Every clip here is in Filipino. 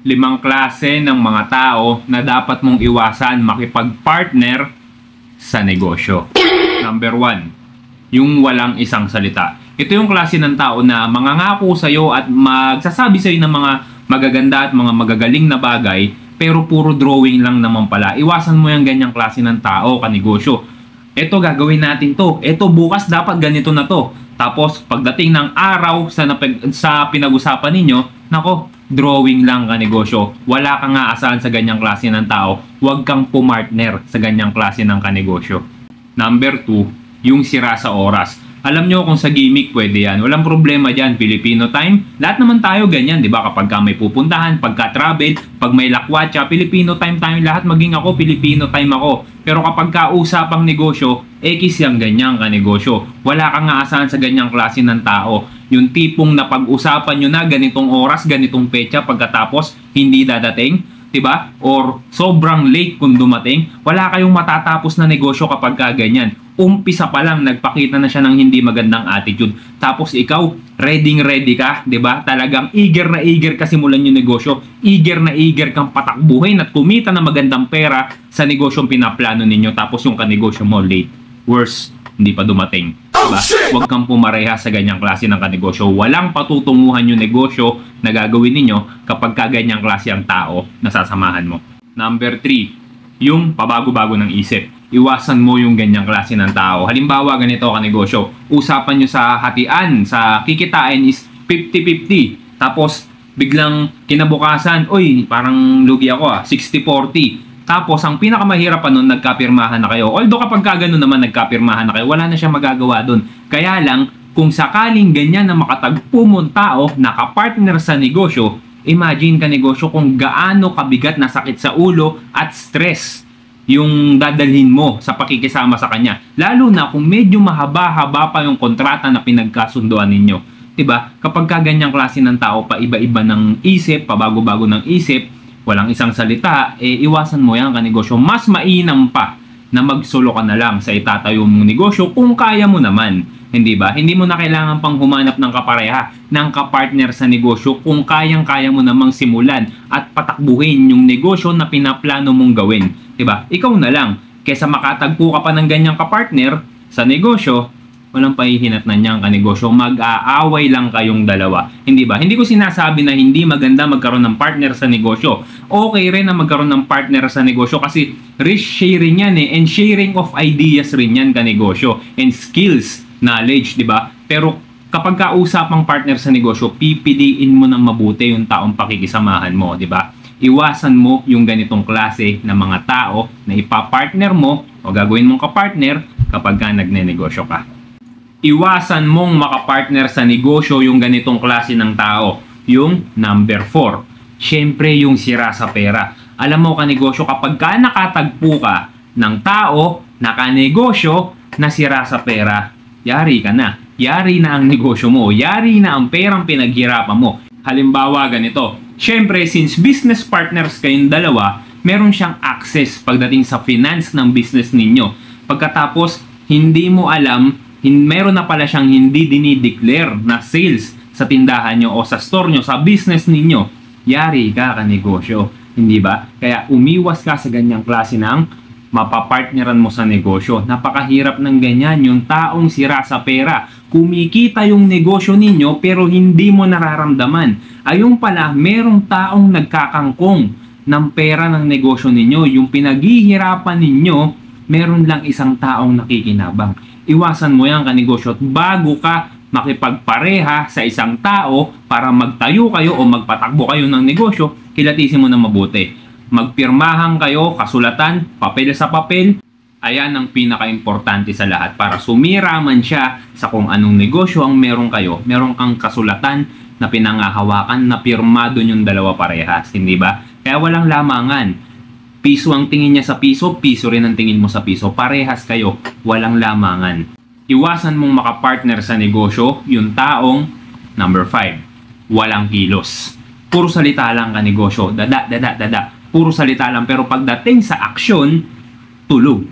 5 klase ng mga tao na dapat mong iwasan makipag-partner sa negosyo. Number 1, yung walang isang salita. Ito yung klase ng tao na mangangako sa'yo at magsasabi sa'yo ng mga magaganda at mga magagaling na bagay, pero puro drawing lang naman pala. Iwasan mo yung ganyang klase ng tao, kanegosyo. Ito gagawin natin to. Ito bukas dapat ganito na to. Tapos pagdating ng araw sa pinag-usapan ninyo, nako, drawing lang kanegosyo. Wala kang aasahan sa ganyang klase ng tao. Huwag kang pumartner sa ganyang klase ng kanegosyo. Number 2, yung sira sa oras. Alam nyo kung sa gimmick pwede yan. Walang problema dyan. Filipino time. Lahat naman tayo ganyan, di ba? Kapag ka may pupuntahan, pagka travel, pag may lakwatsa, Filipino time tayo lahat. Maging ako, Filipino time ako. Pero kapag kausapang negosyo, X yung ganyang kanegosyo. Wala kang aasahan sa ganyang klase ng tao. Yung tipong na pag-usapan nyo na ganitong oras, ganitong petsa, pagkatapos hindi dadating, diba? Or sobrang late kung dumating, wala kayong matatapos na negosyo kapag ganyan. Umpisa pa lang, nagpakita na siya ng hindi magandang attitude. Tapos ikaw, ready ka, diba? Talagang eager na eager ka simulan yung negosyo. Eager na eager kang patakbuhin at kumita na magandang pera sa negosyong pinaplano ninyo. Tapos yung kanegosyo mo late. Worse, hindi pa dumating. Diba? Huwag kang pumareha sa ganyang klase ng kanegosyo. Walang patutunguhan yung negosyo na gagawin ninyo kapag ganyang klase ang tao na sasamahan mo. Number 3, yung pabago-bago ng isip. Iwasan mo yung ganyang klase ng tao. Halimbawa, ganito kanegosyo. Usapan nyo sa hatian, sa kikitain is 50-50. Tapos, biglang kinabukasan, uy, parang lugi ako 60-40. Tapos, ang pinakamahirap pa nun, nagkapirmahan na kayo. Although kapag gano'n naman nagkapirmahan na kayo, wala na siya magagawa dun. Kaya lang, kung sakaling ganyan na makatagpo mong tao, nakapartner sa negosyo, imagine kanegosyo kung gaano kabigat na sakit sa ulo at stress yung dadalhin mo sa pakikisama sa kanya. Lalo na kung medyo mahaba-haba pa yung kontrata na pinagkasunduan ninyo. Diba? Kapag ganyang klase ng tao, pa iba-iba ng isip, pabago-bago ng isip, walang isang salita, iwasan mo yan kanegosyo. Mas mainam pa na magsolo ka na lang sa itatayo mong negosyo kung kaya mo naman. Hindi ba? Hindi mo na kailangan pang humanap ng kapareha, ng kapartner sa negosyo kung kayang-kaya mo namang simulan at patakbuhin yung negosyo na pinaplano mong gawin. Diba? Ikaw na lang. Kesa makatagpo ka pa ng ganyang kapartner sa negosyo, walang pahihinatnan niyang kanegosyo. Mag-aaway lang kayong dalawa. Hindi ba? Hindi ko sinasabi na hindi maganda magkaroon ng partner sa negosyo. Okay rin na magkaroon ng partner sa negosyo kasi risk sharing yan and sharing of ideas rin yan kanegosyo and skills, knowledge, di ba? Pero kapag kausapang partner sa negosyo, pipiliin mo ng mabuti yung taong pakikisamahan mo, di ba? Iwasan mo yung ganitong klase ng mga tao na ipapartner mo o gagawin mong kapartner kapag ka nagne-negosyo ka. Iwasan mong makapartner sa negosyo yung ganitong klase ng tao. Yung number 4, syempre yung sira sa pera. Alam mo kanegosyo, kapag ka nakatagpo ka ng tao, nakanegosyo, na sira sa pera, yari ka na. Yari na ang negosyo mo. Yari na ang perang pinaghirapan mo. Halimbawa ganito, syempre since business partners kayong dalawa, meron siyang access pagdating sa finance ng business ninyo. Pagkatapos, hindi mo alam, meron na pala siyang hindi dinideclare na sales sa tindahan nyo o sa store nyo, sa business ninyo. Yari ka kanegosyo. Hindi ba? Kaya umiwas ka sa ganyang klase ng mapapartneran mo sa negosyo. Napakahirap ng ganyan, yung taong sira sa pera. Kumikita yung negosyo ninyo pero hindi mo nararamdaman. Ayun pala, merong taong nagkakangkong ng pera ng negosyo ninyo. Yung pinaghihirapan ninyo, meron lang isang taong nakikinabang. Iwasan mo yan kanegosyo at bago ka makipagpareha sa isang tao para magtayo kayo o magpatakbo kayo ng negosyo, kilatisin mo na mabuti. Magpirmahan kayo, kasulatan, papel sa papel. Ayan ang pinaka-importante sa lahat para sumira man siya sa kung anong negosyo ang meron kayo. Meron kang kasulatan na pinangahawakan na pirmado yung dalawa parehas, hindi ba? Kaya walang lamangan. Piso ang tingin niya sa piso, piso rin ang tingin mo sa piso. Parehas kayo, walang lamangan. Iwasan mong makapartner sa negosyo yung taong number 5, walang kilos. Puro salita lang ka negosyo, dada. Puro salita lang pero pagdating sa aksyon, tulog.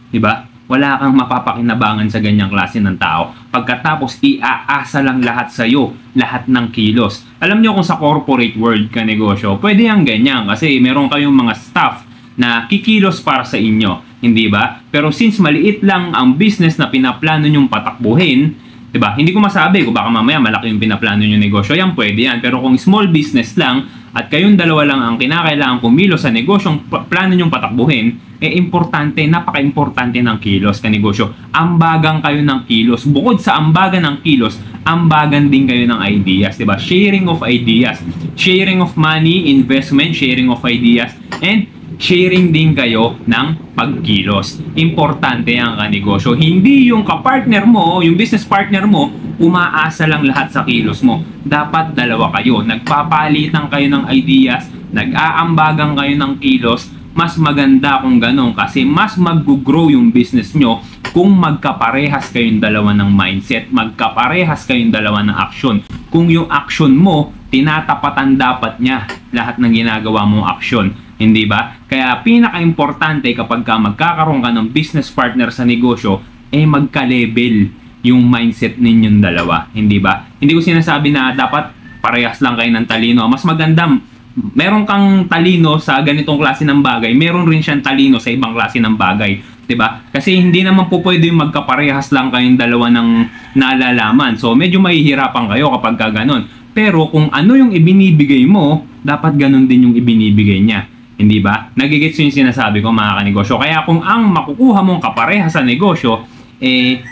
Diba? wala kang mapapakinabangan sa ganyang klase ng tao. Pagkatapos, iaasa lang lahat sa'yo, lahat ng kilos. Alam nyo kung sa corporate world ka negosyo, pwede yang ganyan kasi meron kayong mga staff na kikilos para sa inyo, hindi ba? Pero since maliit lang ang business na pinaplano nyong patakbuhin, diba? Hindi ko masabi kung baka mamaya malaki yung pinaplano nyo negosyo, yan pwede yan. Pero kung small business lang at kayong dalawa lang ang kinakailangan kumilos sa negosyong plano nyong patakbuhin, importante, napaka-importante ng kilos ka negosyo. Ambagan kayo ng kilos. Bukod sa ambagan ng kilos, ambagan din kayo ng ideas, diba? Sharing of ideas, sharing of money, investment, sharing of ideas, and sharing din kayo ng pagkilos. Importante ang kanegosyo. Hindi yung kapartner mo, yung business partner mo, umaasa lang lahat sa kilos mo. Dapat dalawa kayo. Nagpapalitan kayo ng ideas, nag-aambagan kayo ng kilos. Mas maganda kung ganun kasi mas mag-grow yung business nyo kung magkaparehas kayong dalawa ng mindset, magkaparehas kayong dalawa ng action. Kung yung action mo, tinatapatan dapat niya lahat ng ginagawa mong action. Hindi ba? Kaya pinaka-importante kapag magkakaroon ka ng business partner sa negosyo, magka-level yung mindset ninyong dalawa. Hindi ba? Hindi ko sinasabi na dapat parehas lang kayo ng talino. Mas maganda, meron kang talino sa ganitong klase ng bagay, meron rin siyang talino sa ibang klase ng bagay. Diba? Kasi hindi naman po pwede yung magkaparehas lang kayong dalawa ng nalalaman. So, medyo mahihirapan kayo kapag ganun. Pero kung ano yung ibinibigay mo, dapat ganun din yung ibinibigay niya. Hindi ba? Nagigits yung sinasabi ko mga kanegosyo. Kaya kung ang makukuha mong kapareha sa negosyo,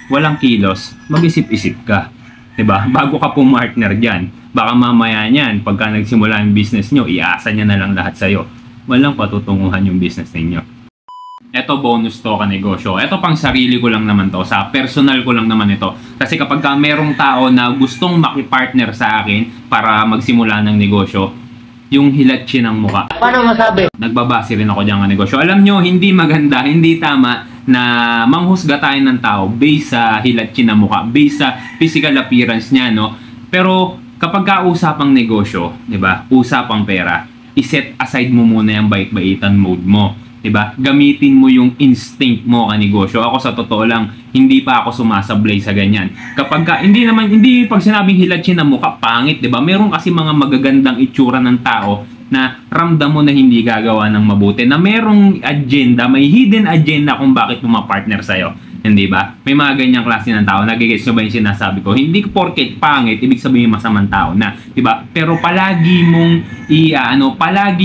walang kilos, mag-isip-isip ka. Diba? Bago ka pumartner dyan. Baka mamaya niyan, pagka nagsimula yung business nyo, iasa niya na lang lahat sa'yo. Walang patutunguhan yung business ninyo. Ito bonus to kanegosyo. Ito pang sarili ko lang naman to. Sa personal ko lang naman ito. Kasi kapag merong tao na gustong makipartner sa akin para magsimula ng negosyo, yung hilatsi ng muka. Paano masabi? Nagbabase rin ako dyan kanegosyo. Alam nyo, hindi maganda, hindi tama na manghusga tayo ng tao based sa hilatsi ng muka, based sa physical appearance niya, no? Pero kapag usapang negosyo, 'di ba? Usapang pera, i-set aside mo muna yung bait-baitan mode mo, 'di ba? Gamitin mo yung instinct mo ka negosyo. Ako sa totoo lang, hindi pa ako sumasablay sa ganyan. Hindi pag sinabing hilatsin na mukha pangit, 'di ba? Meron kasi mga magagandang itsura ng tao na ramdam mo na hindi gagawa ng mabuti, na merong agenda, may hidden agenda kung bakit pumapartner sa'yo. Hindi ba? May mga ganyang klase ng tao. Nagigets nyo ba yung sinasabi ko? Hindi porket pangit, ibig sabihin masamang tao na. Diba? Pero palagi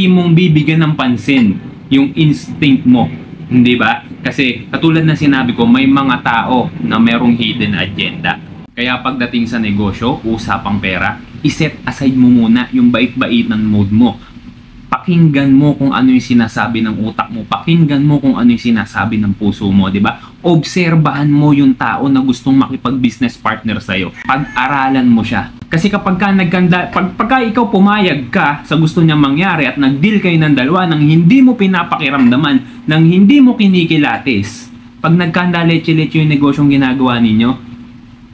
mong bibigyan ng pansin yung instinct mo. Hindi ba? Kasi katulad na sinabi ko, may mga tao na merong hidden agenda. Kaya pagdating sa negosyo, usapang pera, iset aside mo muna yung bait-baitan mode mo. Pakinggan mo kung ano yung sinasabi ng utak mo. Pakinggan mo kung ano yung sinasabi ng puso mo, di ba? Obserbahan mo yung tao na gustong makipag-business partner sa'yo. Pag-aralan mo siya. Kasi pagka ikaw pumayag ka sa gusto niyang mangyari at nag-deal kayo ng dalawa nang hindi mo pinapakiramdaman, nang hindi mo kinikilatis, pag nagkanda-leche-leche yung negosyong ginagawa ninyo,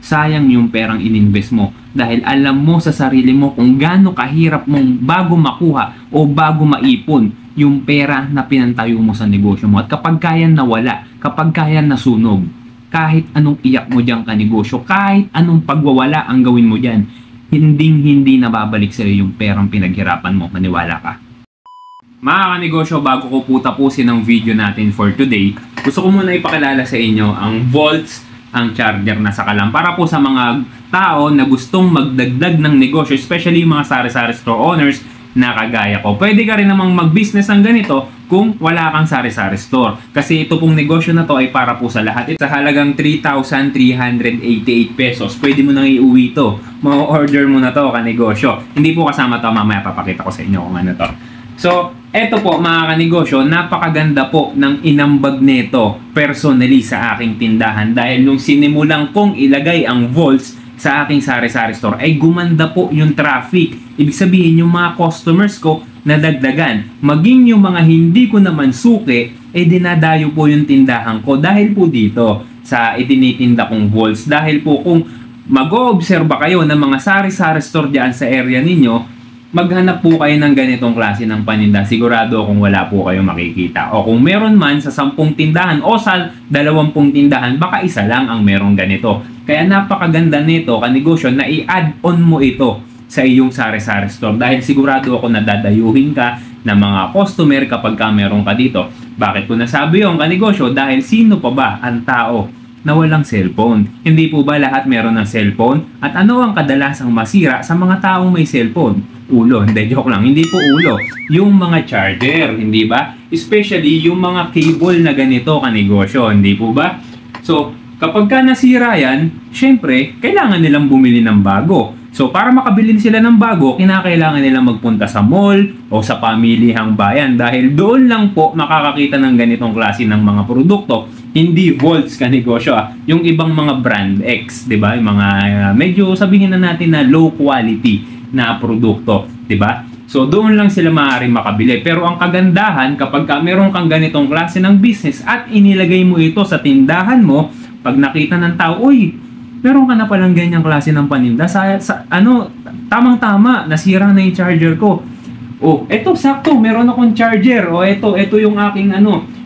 sayang yung perang ininvest mo dahil alam mo sa sarili mo kung gaano kahirap mong bago makuha o bago maipon yung pera na pinantayo mo sa negosyo mo. At kapag kaya nawala, kapag kaya nasunog, kahit anong iyak mo dyan ka negosyo, kahit anong pagwawala ang gawin mo dyan, hindi nababalik sa iyo yung perang pinaghirapan mo. Maniwala ka. Mga kanegosyo, bago ko po tapusin ang video natin for today, gusto ko muna ipakilala sa inyo ang Volts, ang charger na sakalam para po sa mga tao na gustong magdagdag ng negosyo, especially yung mga sari-sari store owners na kagaya ko. Pwede ka rin namang mag-business ng ganito kung wala kang sari-sari store. Kasi ito pong negosyo na to ay para po sa lahat. Sa halagang 3,388 pesos, pwede mo nang iuwi ito. Ma-order mo na to kanegosyo. Hindi po kasama to, mamaya papakita ko sa inyo kung ano to. So, eto po mga kanegosyo, napakaganda po ng inambag nito personally sa aking tindahan dahil nung sinimulang kong ilagay ang Volts sa aking sari-sari store ay gumanda po yung traffic. Ibig sabihin yung mga customers ko nadagdagan. Maging yung mga hindi ko naman suki dinadayo po yung tindahan ko dahil po dito sa itinitinda kong Volts. Dahil po kung mag-oobserba kayo ng mga sari-sari store dyan sa area ninyo, maghanap po kayo ng ganitong klase ng paninda. Sigurado kung wala po kayo makikita. O kung meron man sa 10 tindahan o sa 20 tindahan, baka isa lang ang merong ganito. Kaya napakaganda nito, kanegosyo, na i-add-on mo ito sa iyong sari-sari store. Dahil sigurado ako na dadayuhin ka ng mga customer kapag ka meron ka dito. Bakit ko nasabi yung kanegosyo? Dahil sino pa ba ang tao na walang cellphone? Hindi po ba lahat meron ng cellphone? At ano ang kadalasang masira sa mga taong may cellphone? Ulo. Hindi, joke lang. Hindi po ulo. Yung mga charger, hindi ba? Especially yung mga cable na ganito kanegosyo, hindi po ba? So, kapag ka nasira yan, syempre, kailangan nilang bumili ng bago. So, para makabili sila ng bago, kinakailangan nilang magpunta sa mall o sa pamilihang bayan dahil doon lang po makakakita ng ganitong klase ng mga produkto. Hindi Volts kanegosyo, yung ibang mga brand X, 'di ba? Yung mga medyo sabihin na natin na low quality na produkto, 'di ba? So doon lang sila maaaring makabili. Pero ang kagandahan kapag meron kang ganitong klase ng business at inilagay mo ito sa tindahan mo, pag nakita ng tao, uy, meron ka na palang ganyang klase ng paninda. Tamang-tama, nasira na yung charger ko. Oh, eto sakto, meron akong charger. O ito yung aking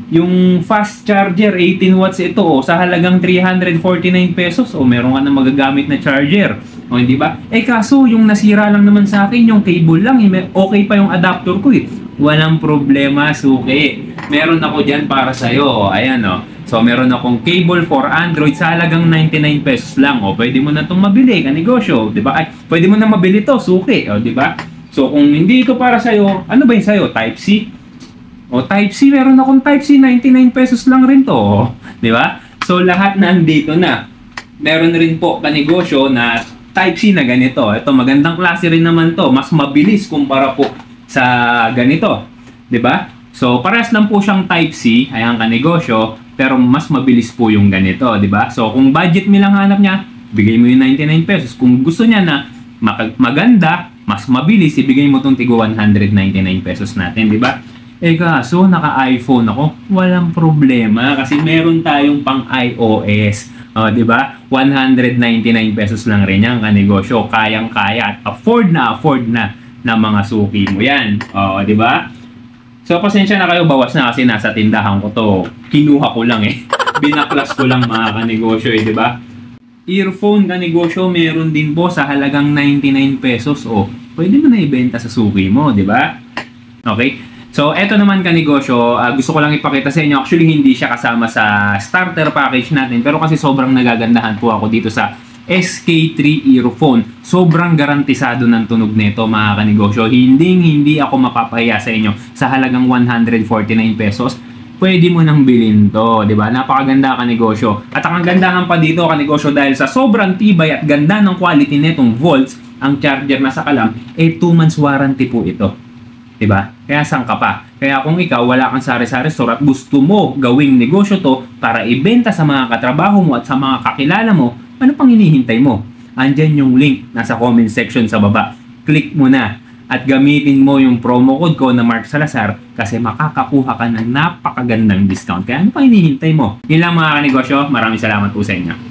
yung fast charger, 18 watts ito, sa halagang 349 pesos. Meron ka na magagamit na charger. Hindi ba? Kaso, yung nasira lang naman sa akin, yung cable lang. Okay pa yung adapter ko eh. Walang problema, suki. Meron ako dyan para sa'yo. Ayan, So, meron akong cable for Android sa halagang 99 pesos lang. Pwede mo na itong mabili, kanegosyo. Diba? Pwede mo na mabili to, suki. Diba? So, kung hindi ito para sa'yo, ano ba yung sa'yo? Type-C? Type-C, meron akong Type-C, 99 pesos lang rin to. Di ba? So, lahat nandito na. Meron rin po kanegosyo na Type-C na ganito. Ito, magandang klase rin naman to. Mas mabilis kumpara po sa ganito. Di ba? So, parehas lang po siyang Type-C, ayan kanegosyo, pero mas mabilis po yung ganito. Di ba? So, kung budget mo lang hanap niya, bigay mo yung 99 pesos. Kung gusto niya na maganda, mas mabilis, ibigay mo itong tigo 199 pesos natin. Di ba? Kaso naka-iPhone ako, walang problema kasi meron tayong pang iOS. Di ba? 199 pesos lang rin yan kanegosyo. Kayang-kaya at afford na mga suki mo yan. Di ba? So, pasensya na kayo, bawas na kasi nasa tindahan ko to. Kinuha ko lang Binaklas ko lang mga kanegosyo di ba? Earphone kanegosyo, meron din po sa halagang 99 pesos. Pwede mo na ibenta sa suki mo, di ba? Okay? So, eto naman kanegosyo, gusto ko lang ipakita sa inyo. Actually, hindi siya kasama sa starter package natin. Pero kasi sobrang nagagandahan po ako dito sa SK3 earphone. Sobrang garantisado ng tunog nito mga kanegosyo. Hindi ako mapapahiya sa inyo. Sa halagang 149 pesos, pwede mo nang bilhin to. Diba? Napakaganda kanegosyo. At ang gandahan pa dito kanegosyo dahil sa sobrang tibay at ganda ng quality netong Volts, ang charger na sa kalam, 2 months warranty po ito. Diba? Kaya saan ka pa? Kaya kung ikaw wala kang sari-sari store at gusto mo gawing negosyo to para ibenta sa mga katrabaho mo at sa mga kakilala mo, ano pang hinihintay mo? Andyan yung link nasa comment section sa baba. Click mo na at gamitin mo yung promo code ko na Mark Salazar kasi makakakuha ka ng napakagandang discount. Kaya ano pang hinihintay mo? Yun lang mga kanegosyo. Maraming salamat po sa inyo.